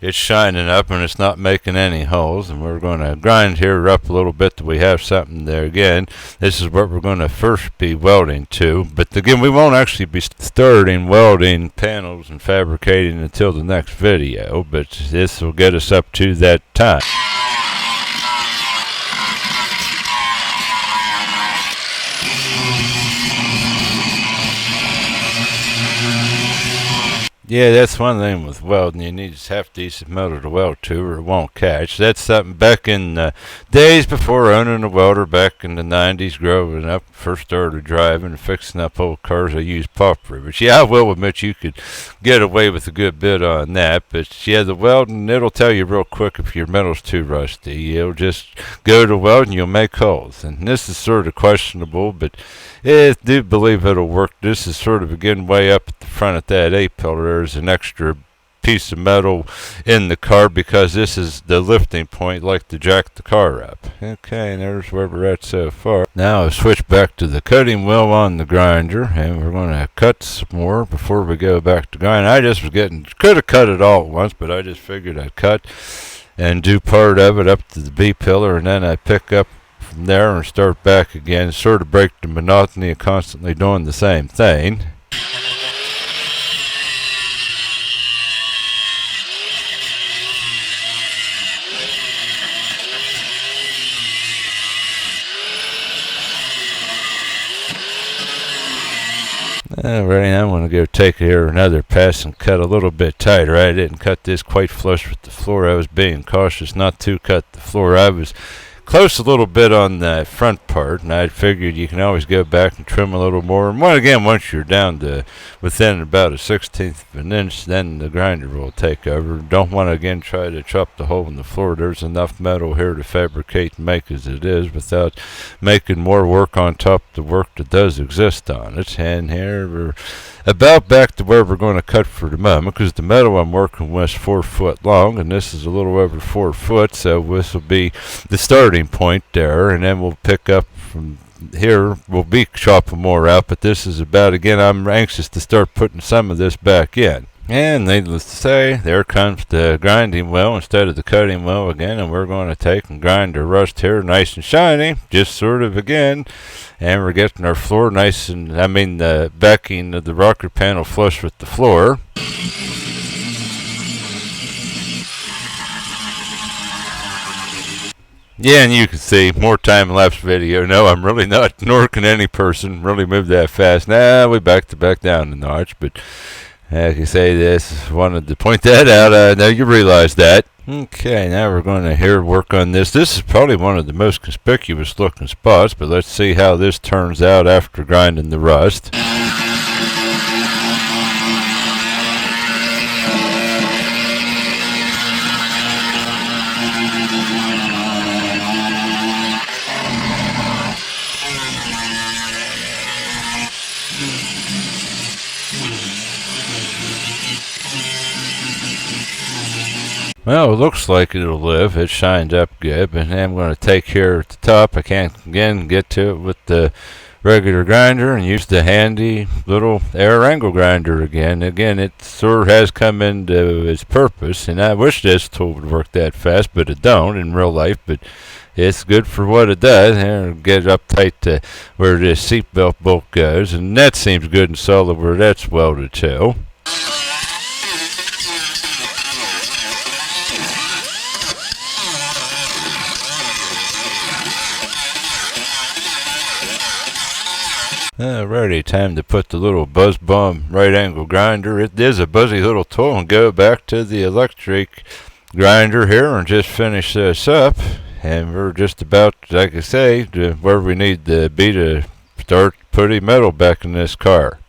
it's shining up and it's not making any holes. And we're going to grind here up a little bit that we have something there again. This is what we're going to first be welding to. But again, we won't actually be starting welding panels and fabricating until the next video. But this will get us up to that time. Yeah, that's one thing with welding. You need half decent metal to weld to, or it won't catch. That's something back in the days before owning a welder, back in the 90s, growing up, first started driving and fixing up old cars. I used popper. But yeah, I will admit you could get away with a good bit on that. But yeah, the welding, it'll tell you real quick if your metal's too rusty. It'll just go to weld and you'll make holes. And this is sort of questionable, but I do believe it'll work. This is sort of again way up at the front at that A-pillar. There's an extra piece of metal in the car because this is the lifting point, like to jack the car up. Okay, and there's where we're at so far. Now I'll switch back to the cutting wheel on the grinder, and we're going to cut some more before we go back to grind. I just was could have cut it all at once, but I just figured I'd cut and do part of it up to the B-pillar, and then I pick up from there and start back again, sort of break the monotony of constantly doing the same thing. Alrighty, I'm going to go take here another pass and cut a little bit tighter. I didn't cut this quite flush with the floor. I was being cautious not to cut the floor. I was close a little bit on the front part, and I figured you can always go back and trim a little more. And once you're down to within about a 1/16 of an inch, then the grinder will take over. Don't want to again try to chop the hole in the floor. There's enough metal here to fabricate and make as it is without making more work on top of the work that does exist on it. And here we're about back to where we're going to cut for the moment, because the metal I'm working with is 4 foot long, and this is a little over 4 foot, so this will be the starting point there, and then we'll pick up from here. We'll be chopping more out, but this is about, again, I'm anxious to start putting some of this back in. And needless to say, there comes the grinding wheel instead of the cutting wheel again, and we're going to take and grind the rust here nice and shiny, just sort of again, and we're getting our floor nice and, the backing of the rocker panel flush with the floor. Yeah, and you can see more time-lapse video. No, I'm really not, nor can any person really move that fast. Nah, we back to back down a notch, but like I say, this wanted to point that out. I know you realize that. Okay, now we're going to work on this. This is probably one of the most conspicuous looking spots, but let's see how this turns out after grinding the rust. Well, it looks like it'll live. It shined up good, but I'm going to take here at the top. I can't, again, get to it with the regular grinder and use the handy little air angle grinder again. Again, it sort of has come into its purpose, and I wish this tool would work that fast, but it don't in real life, but it's good for what it does. And get it up tight to where this seatbelt bolt goes, and that seems good and solid where that's welded to. Alrighty, time to put the little buzz bomb right angle grinder. It is a buzzy little tool, and go back to the electric grinder here and just finish this up. And we're just about, like I say, to where we need to be to start putting metal back in this car.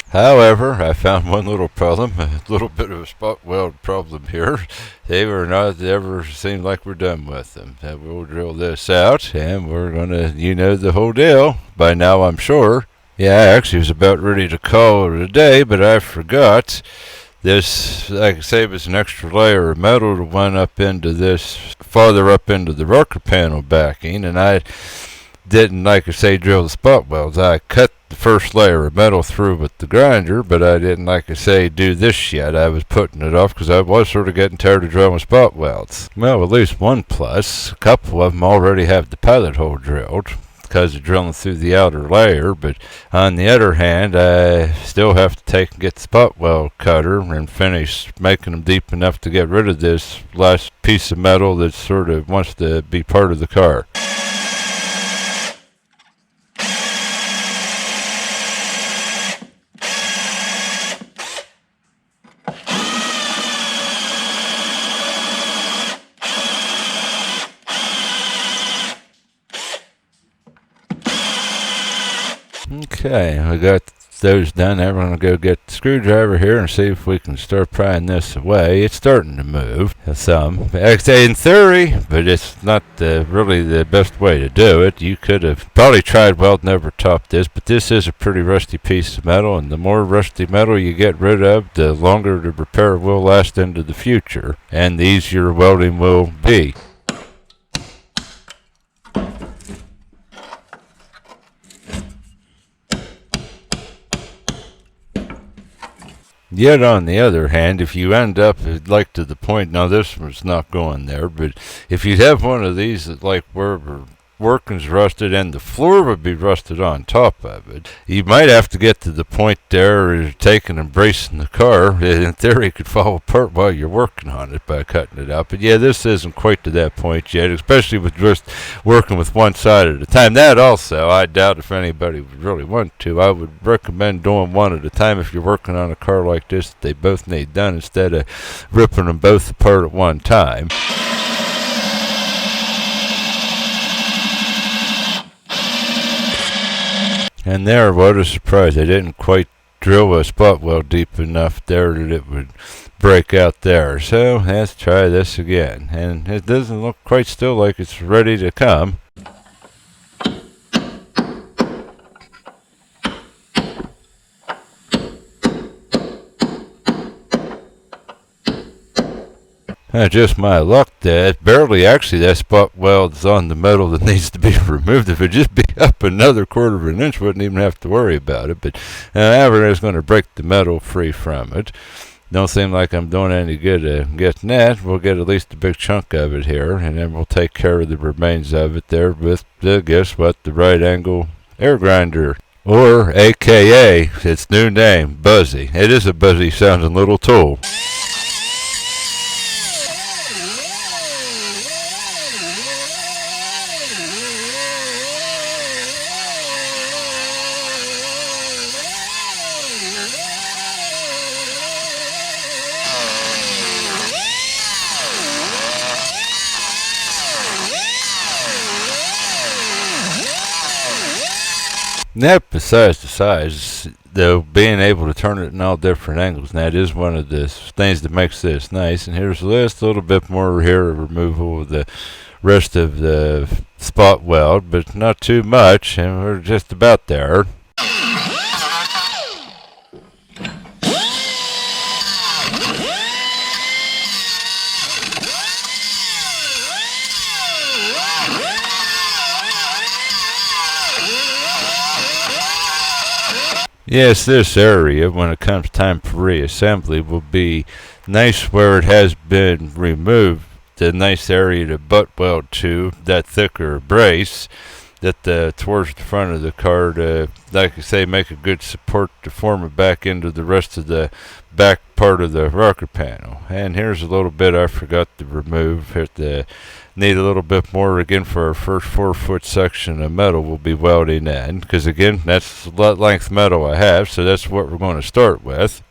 However, I found one little problem, a little bit of a spot weld problem here. They were not ever seemed like we're done with them. We'll drill this out, and we're gonna, the whole deal by now, I'm sure. Yeah, I actually was about ready to call it a day, but I forgot. This, like I say, was an extra layer of metal that went up into this, farther up into the rocker panel backing, and I didn't, like I say, drill the spot welds. I cut the first layer of metal through with the grinder, but I didn't, like I say, do this yet. I was putting it off because I was sort of getting tired of drilling spot welds. Well, at least one plus. A couple of them already have the pilot hole drilled. because of drilling through the outer layer. But on the other hand, I still have to take and get the spot weld cutter and finish making them deep enough to get rid of this last piece of metal that sort of wants to be part of the car. Okay, I got those done. Now we're going to go get the screwdriver here and see if we can start prying this away. It's starting to move some. Actually, in theory, but it's not really the best way to do it. You could have probably tried welding over top this, but this is a pretty rusty piece of metal, and the more rusty metal you get rid of, the longer the repair will last into the future, and the easier welding will be. Yet on the other hand, if you end up like to the point, now this one's not going there, but if you have one of these that like where working's rusted and the floor would be rusted on top of it, you might have to get to the point there of taking and bracing the car. In theory, it could fall apart while you're working on it by cutting it out. But yeah, this isn't quite to that point yet, especially with just working with one side at a time. That also, I doubt if anybody would really want to. I would recommend doing one at a time if you're working on a car like this that they both need done, instead of ripping them both apart at one time. And there, what a surprise. I didn't quite drill a spot weld deep enough there that it would break out there. So let's try this again. And it doesn't look quite still like it's ready to come. Just my luck that barely actually that spot weld's on the metal that needs to be removed. If it just be up another quarter of an inch, wouldn't even have to worry about it. But however, it's going to break the metal free from it. Don't seem like I'm doing any good getting that. We'll get at least a big chunk of it here, and then we'll take care of the remains of it there with guess what, the right angle air grinder. Or AKA its new name, Buzzy. It is a buzzy sounding little tool. That, besides the size, though, being able to turn it in all different angles, and that is one of the things that makes this nice. And here's this little bit more here, removal of the rest of the spot weld, but not too much, and we're just about there. Yes, this area, when it comes time for reassembly, will be nice where it has been removed. The nice area to butt weld to, that thicker brace, that towards the front of the car to, like I say, make a good support to form it back into the rest of the back part of the rocker panel. And here's a little bit I forgot to remove. Need a little bit more again for our first 4-foot section of metal we'll be welding in, because again, that's the length metal I have, so that's what we're going to start with.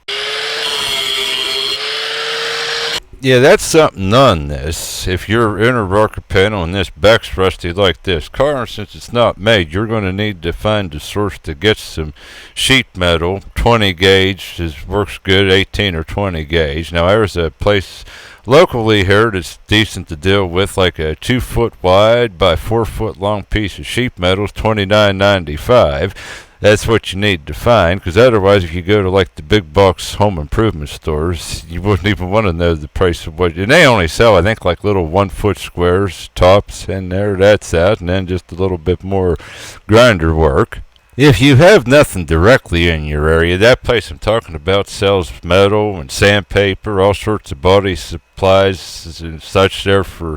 Yeah, that's something on this. If your inner rocker panel and this back's rusty like this car, since it's not made, you're going to need to find a source to get some sheet metal. 20 gauge works good, 18 or 20 gauge. Now, there's a place locally here that's decent to deal with, like a 2-foot wide by 4-foot long piece of sheet metal, $29.95. That's what you need to find, because otherwise, if you go to like the big box home improvement stores, you wouldn't even want to know the price of what. And they only sell, I think, like little 1-foot squares, tops, and there, that's out, and then just a little bit more grinder work. If you have nothing directly in your area, that place I'm talking about sells metal and sandpaper, all sorts of body supplies and such there for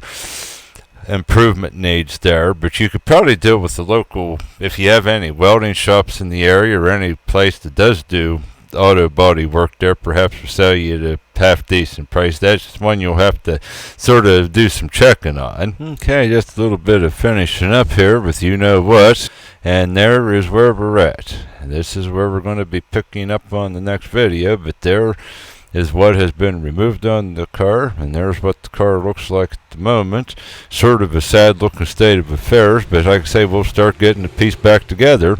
improvement needs there, but you could probably deal with the local, if you have any welding shops in the area or any place that does do auto body work there, perhaps will sell you at a half decent price. That's just one you'll have to sort of do some checking on. Okay, just a little bit of finishing up here with you know what, and there is where we're at. This is where we're going to be picking up on the next video, but there is what has been removed on the car, and there's what the car looks like at the moment. Sort of a sad looking state of affairs, but like I say, we'll start getting the piece back together